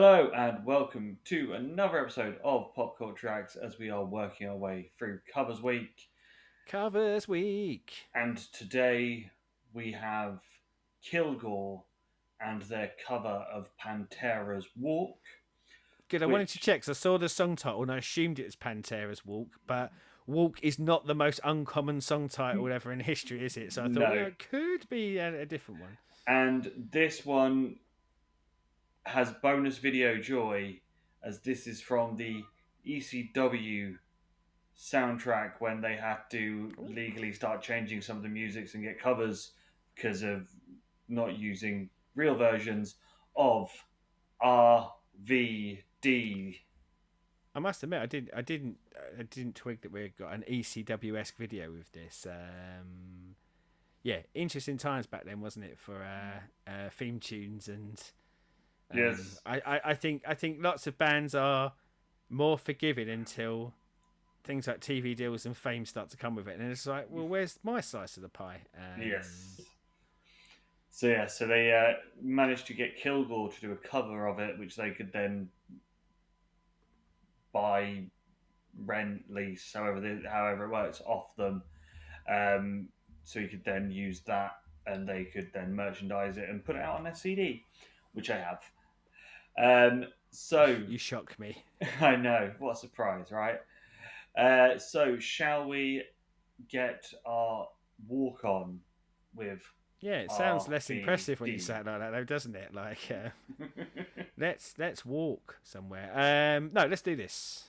Hello and welcome to another episode of Pop Culture Acts as we are working our way through Covers Week. Covers Week. And today we have Kilgore and their cover of Pantera's Walk, Good. I wanted to which, check 'cause I saw the song title and I assumed it was Pantera's Walk, but Walk is not the most uncommon song title ever in history, is it? So I thought, no. it could be a different one. And this one has bonus video joy as this is from the ECW soundtrack when they had to Ooh. legally start changing some of the musics and get covers because of not using real versions of RVD. I must admit, I didn't twig that we got an ECW-esque video with this. Yeah, interesting times back then, wasn't it, for theme tunes and. Yes. I think lots of bands are more forgiving until things like TV deals and fame start to come with it, and it's like, well, where's my slice of the pie? Yes. So they managed to get Kilgore to do a cover of it, which they could then buy, rent, lease, however it works, off them. So you could then use that, and they could then merchandise it and put it out on their CD, which I have. So You shock me. I know, what a surprise, right? So shall we get our walk on with Yeah, it sounds less impressive when you say it like that, though, doesn't it? Like, let's walk somewhere. No, let's do this.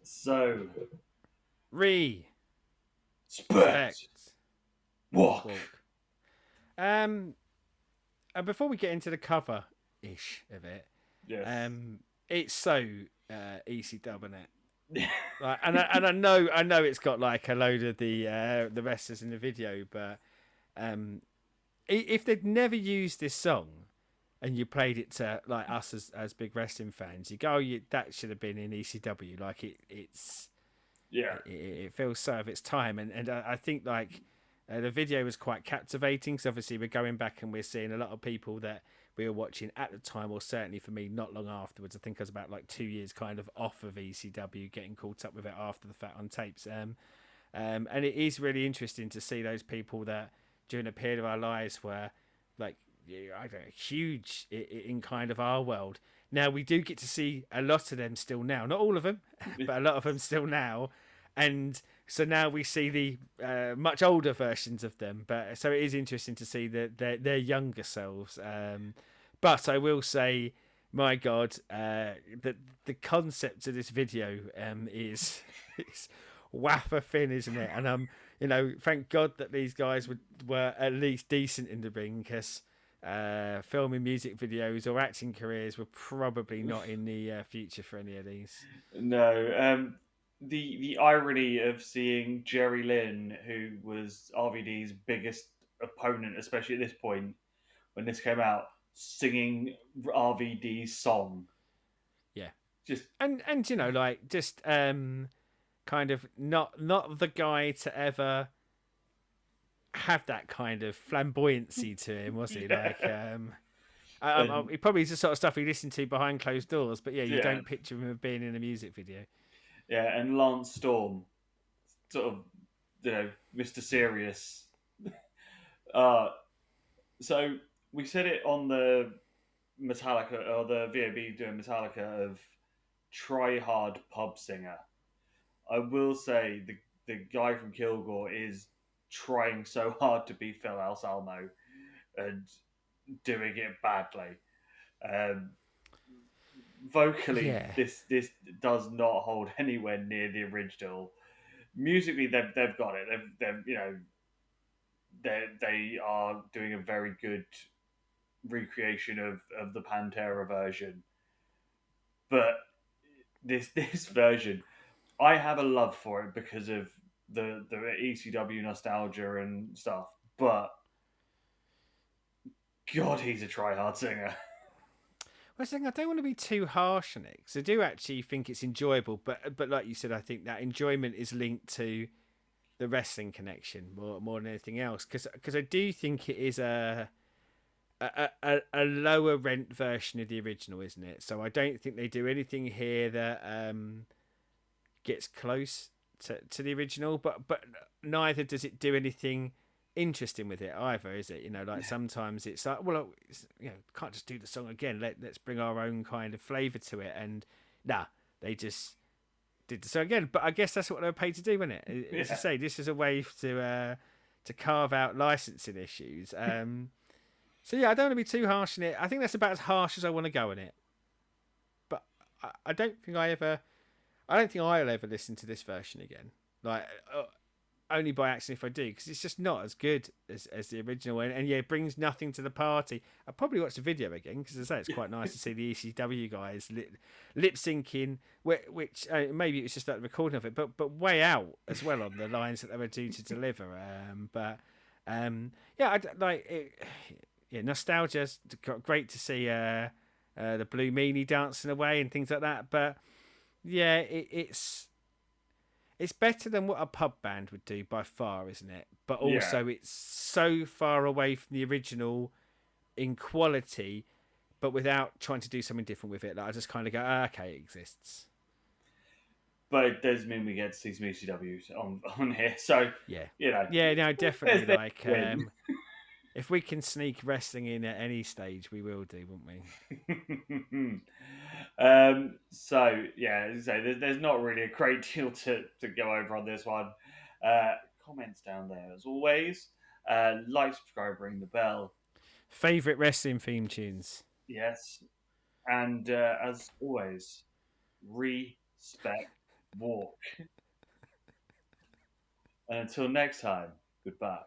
So, Respect. Spect Walk. Um, before we get into the cover ish of it, Yes. it's so ECW, isn't it? Like, and I know it's got like a load of the wrestlers in the video, but if they'd never used this song and you played it to like us as big wrestling fans, you go, that should have been in ECW. Like it's Yeah. it feels so of its time, and I think like the video was quite captivating because obviously we're going back and we're seeing a lot of people that we were watching at the time, or certainly for me, not long afterwards. I think I was about like 2 years kind of off of ECW, getting caught up with it after the fact on tapes. And it is really interesting to see those people that during a period of our lives were like, I don't know, huge in kind of our world. Now we do get to see a lot of them still now, not all of them, but a lot of them still now. And so now we see the much older versions of them. But so it is interesting to see their younger selves. But I will say, my God, that the concept of this video is wafer thin, isn't it? And thank God that these guys were at least decent in the ring, because filming music videos or acting careers were probably not in the future for any of these. No. The irony of seeing Jerry Lynn, who was RVD's biggest opponent, especially at this point when this came out, singing RVD's song. Yeah, Just and like just kind of not the guy to ever have that kind of flamboyancy to him, was he? yeah. Like, And he probably is the sort of stuff he listened to behind closed doors. But yeah, you yeah, don't picture him being in a music video. yeah, and Lance Storm, sort of, Mr. Serious. Uh, so we said it on the Metallica, or the VOB doing Metallica, of try hard pub singer. I will say the guy from Kilgore is trying so hard to be Phil Anselmo and doing it badly. Um, Vocally, Yeah, this does not hold anywhere near the original. Musically, they've got it. They've they are doing a very good recreation of the Pantera version, but this version, I have a love for it because of the ECW nostalgia and stuff. But God, he's a try hard singer. I think I don't want to be too harsh on it, because I do actually think it's enjoyable. But like you said, I think that enjoyment is linked to the wrestling connection more than anything else. Because I do think it is a lower rent version of the original, isn't it? So I don't think they do anything here that gets close to the original, but neither does it do anything interesting with it either, is it? Like sometimes it's like, well, can't just do the song again. Let's bring our own kind of flavour to it. And nah, they just did the song again. But I guess that's what they were paid to do, wasn't it? As Yeah. I say, this is a way to carve out licensing issues. So yeah, I don't want to be too harsh on it. I think that's about as harsh as I want to go on it. But I don't think I don't think I'll ever listen to this version again. Like, only by accident if I do, because it's just not as good as the original. And yeah, it brings nothing to the party. I'll probably watch the video again, because as I say, it's quite nice to see the ECW guys lip syncing, which maybe it was just like the recording of it, but way out as well on the lines that they were due to deliver. Yeah, like it. Yeah, nostalgia's great to see. the Blue Meanie dancing away and things like that. But yeah, it's better than what a pub band would do by far, isn't it? But Yeah, also, it's so far away from the original in quality, but without trying to do something different with it. Like, I just kind of go, okay, it exists. but it does mean we get to see some ECWs on here. So Yeah, you know, yeah, no, definitely. there's Like, win. if we can sneak wrestling in at any stage, we will do, won't we? So yeah, as I say, there's not really a great deal to go over on this one. Uh, Comments down there as always. Like, subscribe, ring the bell. Favorite wrestling theme tunes. Yes, and as always, respect walk. And until next time, goodbye.